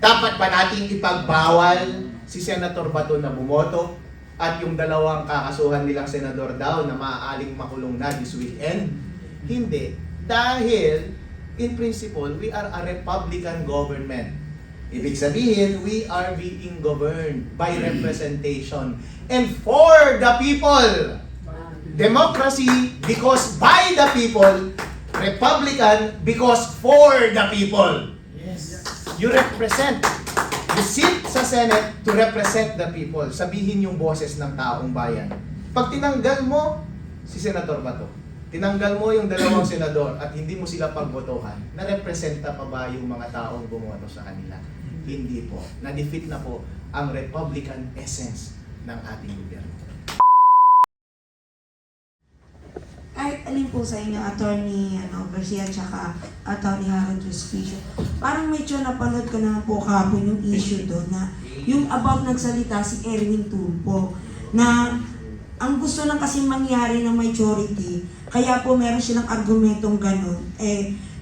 Dapat ba nating ipagbawal si Senator Bato na bumoto at yung dalawang kakasuhan nilang senador daw na maaaring makulong na this weekend? Hindi. Dahil, in principle, we are a Republican government. Ibig sabihin, we are being governed by representation and for the people. Democracy because by the people. Republican because for the people. Yes. You represent. You sit sa Senate to represent the people. Sabihin yung boses ng taong bayan. Pag tinanggal mo si Senator Bato, tinanggal mo yung dalawang senador at hindi mo sila pagbotohan, na-representa pa ba yung mga taong bumoto sa kanila? Hindi po. Na-defeat na po ang Republican essence ng ating gobyerno. Kahit alin po sa inyo, Attorney Garcia at Attorney Harold Justicio, parang medyo napanood ko naman po kahapon yung issue doon na yung about nagsalita si Erwin Tulfo na ang gusto lang kasi mangyari ng majority, kaya po meron silang argumentong ganun,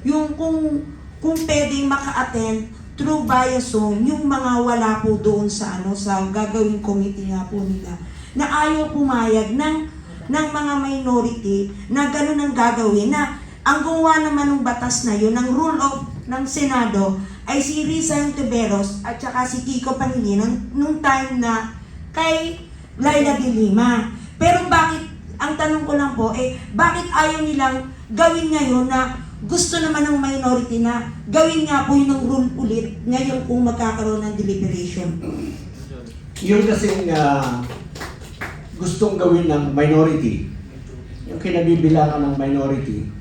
yung kung pwedeng maka-attend through via Zoom, yung mga wala po doon sa sa gagawing committee nga po nila, na ayaw pumayag ng mga minority na gano'n ang gagawin, na ang gumawa naman ng batas na yun, ng rule of ng Senado, ay si Risa Hontiveros at saka si Kiko Pangilinan nung time na kay Laila de Lima. Pero bakit, ang tanong ko lang po, bakit ayaw nilang gawin ngayon na gusto naman ng minority na gawin nga po yun ng rule ulit ngayon kung magkakaroon ng deliberation? Yung kasing gustong gawin ng minority, yung kinabibilangan ng minority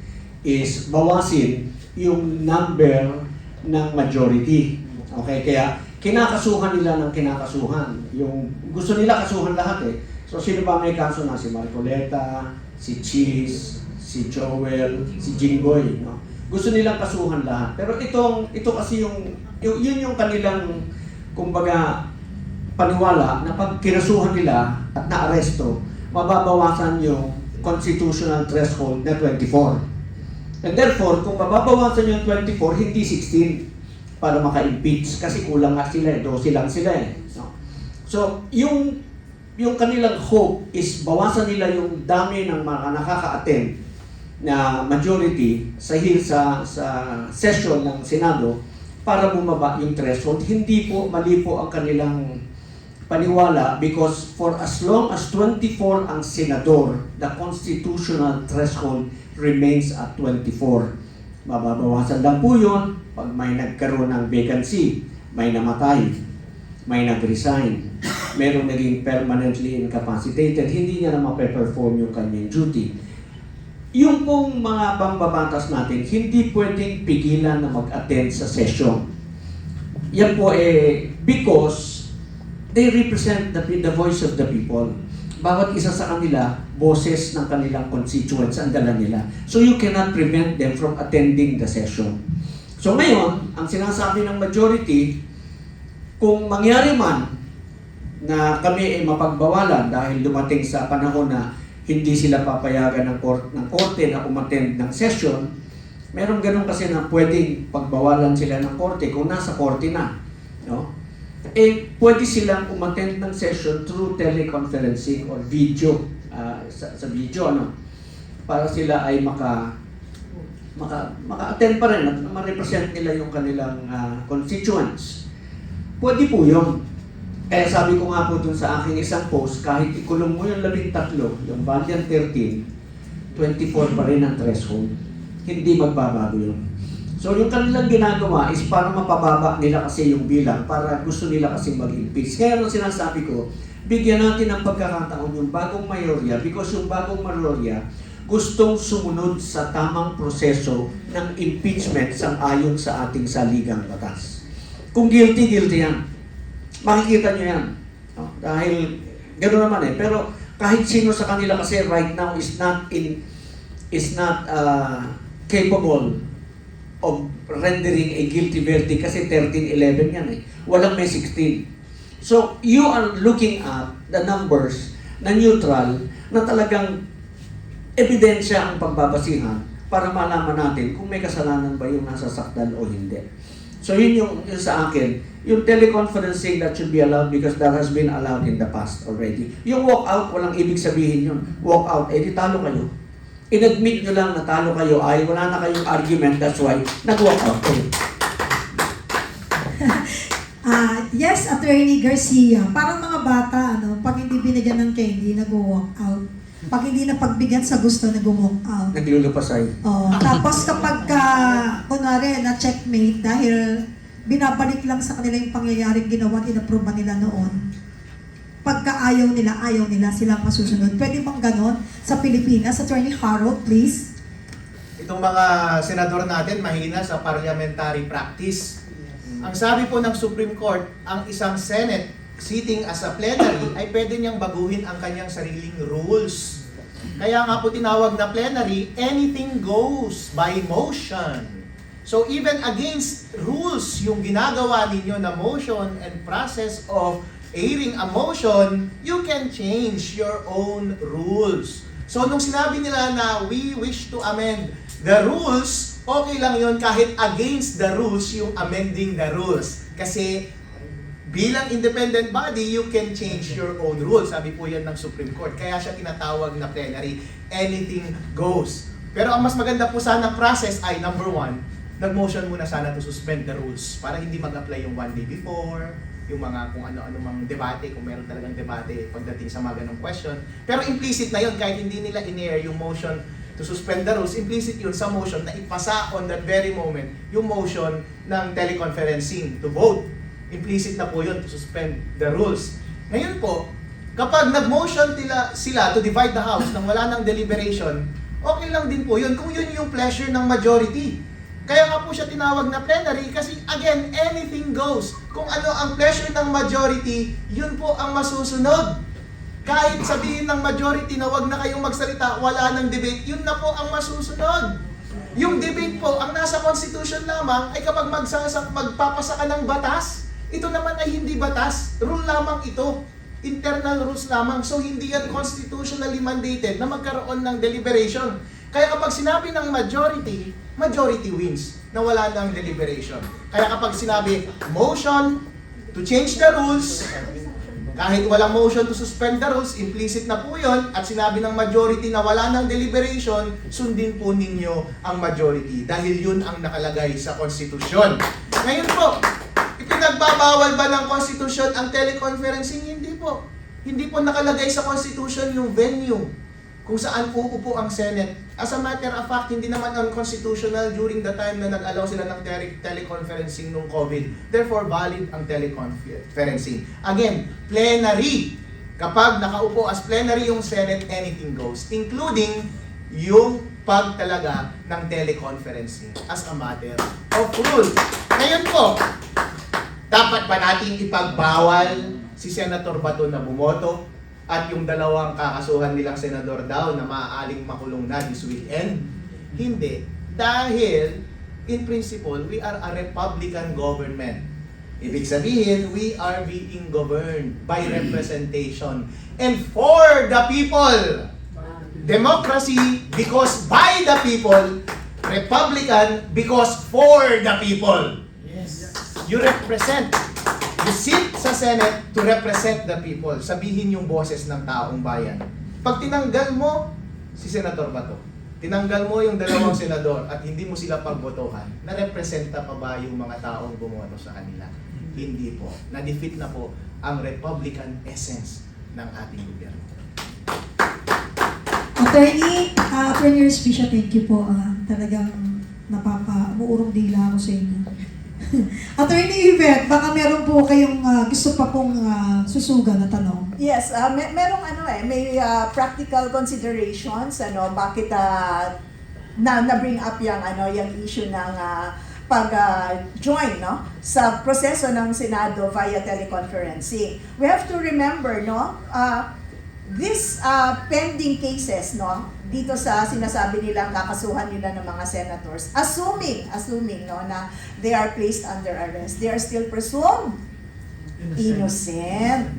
is bawasin yung number ng majority. Okay, kaya kinakasuhan nila ng kinakasuhan. Yung gusto nila kasuhan lahat So sino ba may kaso na? Si Marcoleta, si Cheese, si Joel, si Jinggoy, no? Gusto nilang kasuhan lahat. Pero ito kasi yun yung kanilang, kumbaga, paniwala na pag kinasuhan nila at naaresto, mababawasan yung constitutional threshold na 24. And therefore, kung mababawasan yung 24, hindi 16 para maka-impeach kasi kulang nga sila, 12 lang sila No? So, yung kanilang hope is bawasan nila yung dami ng mga nakaka-attend na majority sa session ng Senado para bumaba yung threshold. Hindi po, mali po ang kanilang paniwala because for as long as 24 ang senador, the constitutional threshold remains at 24. Mababawasan lang po yun pag may nagkaroon ng vacancy, may namatay, may nag-resign, merong naging permanently incapacitated, hindi niya na mape-perform yung kanyang duty. Yung pong mga pambabatas natin, hindi pwedeng pigilan na mag-attend sa session. Yan po because they represent the voice of the people. Bawat isa sa kanila, boses ng kanilang constituents ang dala nila. So you cannot prevent them from attending the session. So ngayon, ang sinasabi ng majority, kung mangyari man na kami ay mapagbawalan dahil dumating sa panahon na hindi sila papayagan ng korte na umattend ng session, meron ganun kasi na pwedeng pagbawalan sila ng korte kung nasa korte na. No? Pwede silang umattend ng session through teleconferencing or video, sa video, para sila ay maka-attend pa rin at ma-represent nila yung kanilang constituents. Pwede po yun. Kaya sabi ko nga po dun sa aking isang post, kahit ikulong mo yung 13, yung Valiant 13, 24 pa rin ang threshold. Hindi magbabago yun. So yung kanilang ginagawa is para mapababa nila kasi yung bilang, para gusto nila kasi mag-impeach. Kaya nung sinasabi ko, bigyan natin ng pagkakataon yung bagong mayorya because yung bagong mayorya gustong sumunod sa tamang proseso ng impeachment sang-ayon sa ating saligang batas. Kung guilty, guilty yan. Makikita nyo yan. No? Dahil gano'n naman Pero kahit sino sa kanila kasi right now is not capable of rendering a guilty verdict kasi 13-11 yan Walang may 16. So, you are looking at the numbers na neutral, na talagang ebidensya ang pagbabasihan para malaman natin kung may kasalanan ba yung nasasaktan o hindi. So, yun yung sa akin, yung teleconferencing that should be allowed because that has been allowed in the past already. Yung walk out, walang ibig sabihin yun. Walk out, di talo kayo. In-admit nyo lang na talo kayo ay wala na kayong argument, that's why nag-walk out kayo. Yes, Attorney Garcia. Parang mga bata, pag hindi binigyan ng candy, nag-walk out. Pag hindi na pagbigyan sa gusto, nag-walk out. Naglulupasay. Tapos kapag kunwari, na-checkmate dahil binabalik lang sa kanila yung pangyayaring ginawa at inapprove nila noon, pagka ayaw nila, sila masusunod. Pwede bang ganon sa Pilipinas? Attorney Harold, please. Itong mga senador natin mahina sa parliamentary practice. Ang sabi po ng Supreme Court, ang isang Senate sitting as a plenary ay pwede niyang baguhin ang kanyang sariling rules. Kaya nga po tinawag na plenary, anything goes by motion. So even against rules, yung ginagawa ninyo na motion and process of airing a motion, you can change your own rules. So nung sinabi nila na we wish to amend the rules, okay lang yun kahit against the rules yung amending the rules. Kasi bilang independent body, you can change your own rules. Sabi po yan ng Supreme Court. Kaya siya tinatawag na plenary. Anything goes. Pero ang mas maganda po sana process ay number one, nag-motion muna sana to suspend the rules para hindi mag-apply yung one day before, yung mga kung ano-ano mang debate, kung meron talagang debate pagdating sa mga ganong question. Pero implicit na yun, kahit hindi nila in-air yung motion to suspend the rules, implicit yun sa motion na ipasa on that very moment yung motion ng teleconferencing to vote. Implicit na po yun to suspend the rules. Ngayon po, kapag nag-motion sila to divide the House nang wala ng deliberation, okay lang din po yun kung yun yung pleasure ng majority. Kaya nga po siya tinawag na plenary kasi again, anything goes. Kung ano ang pleasure ng majority, yun po ang masusunod. Kahit sabihin ng majority na wag na kayong magsalita, wala ng debate, yun na po ang masusunod. Yung debate po, ang nasa Constitution lamang ay kapag magpapasa ka ng batas, ito naman ay hindi batas, rule lamang ito. Internal rules lamang, so hindi yan constitutionally mandated na magkaroon ng deliberation. Kaya kapag sinabi ng majority, majority wins, na wala ng deliberation. Kaya kapag sinabi, motion to change the rules, kahit walang motion to suspend the rules, implicit na po yun, at sinabi ng majority na wala ng deliberation, sundin po ninyo ang majority dahil yun ang nakalagay sa konstitusyon. Ngayon po, ipinagbabawal ba ng konstitusyon ang teleconferencing? Hindi po. Hindi po nakalagay sa konstitusyon yung venue kung saan uupo ang Senate. As a matter of fact, hindi naman unconstitutional during the time na nag-allow sila ng teleconferencing nung COVID. Therefore, valid ang teleconferencing. Again, plenary. Kapag nakaupo as plenary yung Senate, anything goes. Including yung pagtalaga ng teleconferencing as a matter of rule. Ngayon po, dapat ba nating ipagbawal si Senator Bato na bumoto at yung dalawang kakasuhan nilang senador daw na maaaring makulong na this weekend? Hindi. Dahil, in principle, we are a Republican government. Ibig sabihin, we are being governed by representation and for the people. Democracy because by the people. Republican because for the people. You represent. You sit sa Senate to represent the people. Sabihin yung boses ng taong bayan. Pag tinanggal mo si Senator Bato, tinanggal mo yung dalawang senador at hindi mo sila pagbotohan, na-representa pa ba yung mga taong bumoto sa kanila? Hindi po. Na-defeat na po ang Republican essence ng ating gobyerno. Attorney Respicia, thank you po. Talagang muurong dila ako sa inyo. Attorney Yvette, baka meron po kayong gusto pa pong susugan na tanong. Yes, merong may practical considerations, bakit na-bring up yung issue ng pag-join sa proseso ng Senado via teleconferencing. We have to remember, these pending cases, dito sa sinasabi nilang kakasuhan nila ng mga senators, assuming na they are placed under arrest, they are still presumed innocent,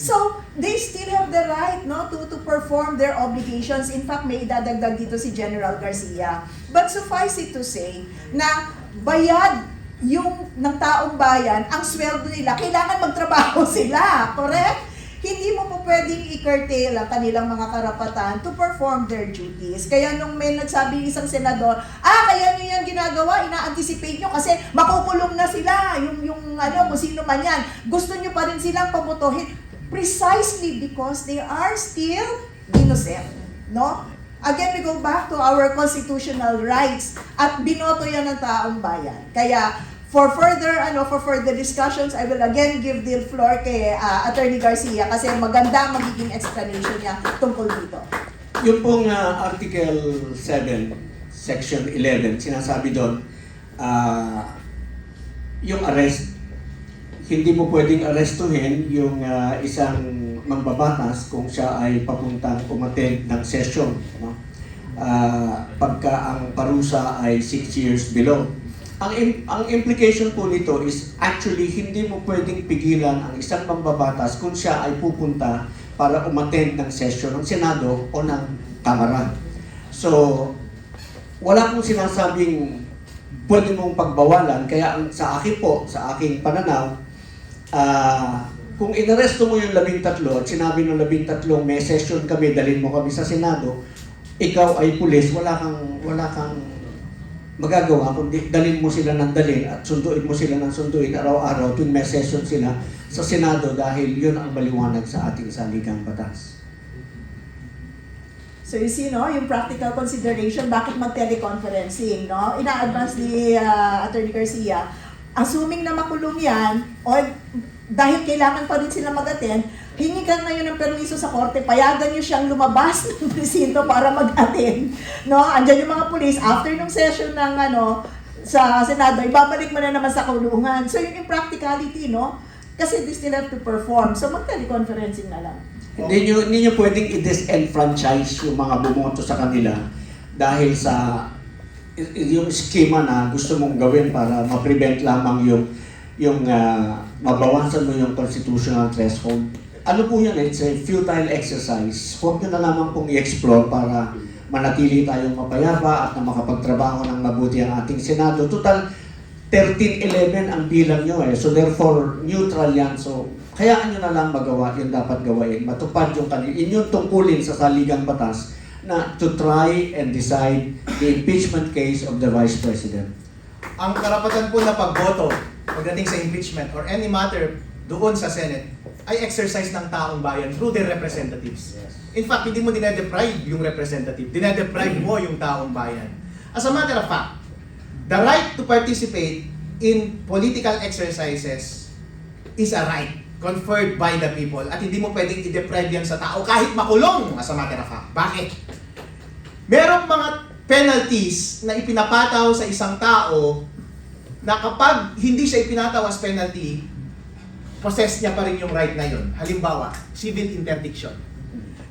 So, they still have the right, to perform their obligations. In fact, may idadagdag dito si General Garcia. But suffice it to say na bayad yung ng taong bayan, ang sweldo nila, kailangan magtrabaho sila, correct? Hindi mo po pwedeng i-curtail ang kanilang mga karapatan to perform their duties. Kaya nung may nagsabi isang senador, kaya nyo yan ginagawa, ina-anticipate nyo kasi makukulong na sila, yung kung sino man yan. Gusto nyo pa rin silang pabotohin precisely because they are still innocent, no? Again, we go back to our constitutional rights at binoto yan ng taong bayan. Kaya for further discussions, I will again give the floor kay Attorney Garcia kasi maganda ang magiging explanation niya tungkol dito. Yung pong Article 7, Section 11, sinasabi doon, yung arrest, hindi mo pwedeng arrestuhin yung isang mambabatas kung siya ay papuntang umattend ng session, no? Pagka ang parusa ay 6 years below. Ang implication po nito is actually hindi mo pwedeng pigilan ang isang mambabatas kung siya ay pupunta para umattend ng session ng Senado o ng Kamara. So, wala pong sinasabing pwede mong pagbawalan, kaya sa akin po, sa aking pananaw, kung inaresto mo yung 13 at sinabi ng 13 may session kami, dalhin mo kami sa Senado, ikaw ay pulis, wala kang magagawa kundi dalhin mo sila ng dalhin at sunduin mo sila ng sunduin araw-araw tuwing may session sila sa Senado dahil yun ang maliwanag sa ating saligang batas. So you see, no, yung practical consideration, bakit mag-teleconferencing, no? Ina-advance ni Attorney Garcia, assuming na makulong yan, o dahil kailangan pa rin sila mag-attend, hingi ka ngayon ng permiso sa korte, payagan nyo siyang lumabas ng presinto para mag-attend. No? Andyan yung mga police, after nung session ng sa Senado, ibabalik mo na naman sa kulungan. So yung impracticality, no? Kasi they still have to perform. So mag-teleconferencing na lang. Hindi nyo pwedeng i-disenfranchise yung mga bumoto sa kanila dahil sa yung schema na gusto mong gawin para ma-prevent lamang yung mabawasan mo yung constitutional threshold. Ano po yan? It's a futile exercise. Huwag nyo na lamang pong i-explore para manatili tayong mapayapa at na makapagtrabaho ng mabuti ang ating Senado. Total, 13-11 ang bilang nyo eh. So therefore, neutral yan. So, hayaan nyo na lang magawa yung dapat gawain. Matupad yung inyong tungkulin sa saligang batas na to try and decide the impeachment case of the Vice President. Ang karapatan po na pagboto pagdating sa impeachment or any matter doon sa Senate ay exercise ng taong bayan through their representatives. In fact, hindi mo dinedeprive yung representative, dinedeprive mo yung taong bayan. As a matter of fact, the right to participate in political exercises is a right conferred by the people at hindi mo pwedeng i-deprive yan sa tao kahit makulong, as a matter of fact. Bakit? Merong mga penalties na ipinapataw sa isang tao na kapag hindi siya ipinataw as penalty, possess niya pa rin yung right na yun. Halimbawa, civil interdiction.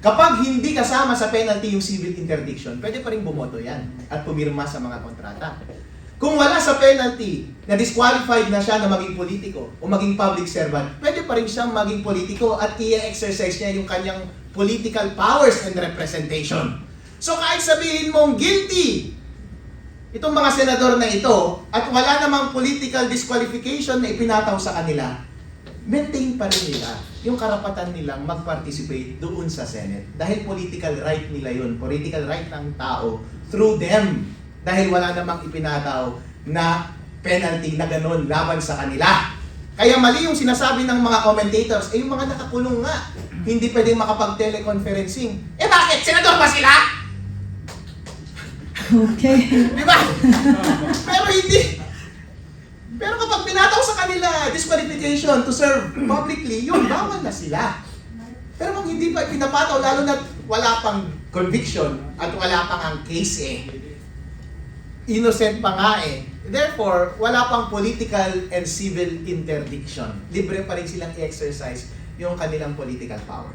Kapag hindi kasama sa penalty yung civil interdiction, pwede pa rin bumoto yan at pumirma sa mga kontrata. Kung wala sa penalty na disqualified na siya na maging politiko o maging public servant, pwede pa rin siyang maging politiko at i-exercise niya yung kanyang political powers and representation. So kahit sabihin mong guilty itong mga senador na ito at wala namang political disqualification na ipinataw sa kanila, maintain pa rin nila yung karapatan nilang mag-participate doon sa Senate. Dahil political right nila yun, political right ng tao through them. Dahil wala namang ipinataw na penalty na ganun laban sa kanila. Kaya mali yung sinasabi ng mga commentators, yung mga nakakulong nga, hindi pwedeng makapag-teleconferencing. Bakit? Senador ba sila? Okay. Di ba? Pero hindi. Pero kapag pinataw sa kanila disqualification to serve publicly, yun, bawal na sila. Pero kung hindi pa pinapataw, lalo na wala pang conviction at wala pang ang case innocent pa nga therefore, wala pang political and civil interdiction. Libre pa rin silang i-exercise yung kanilang political power.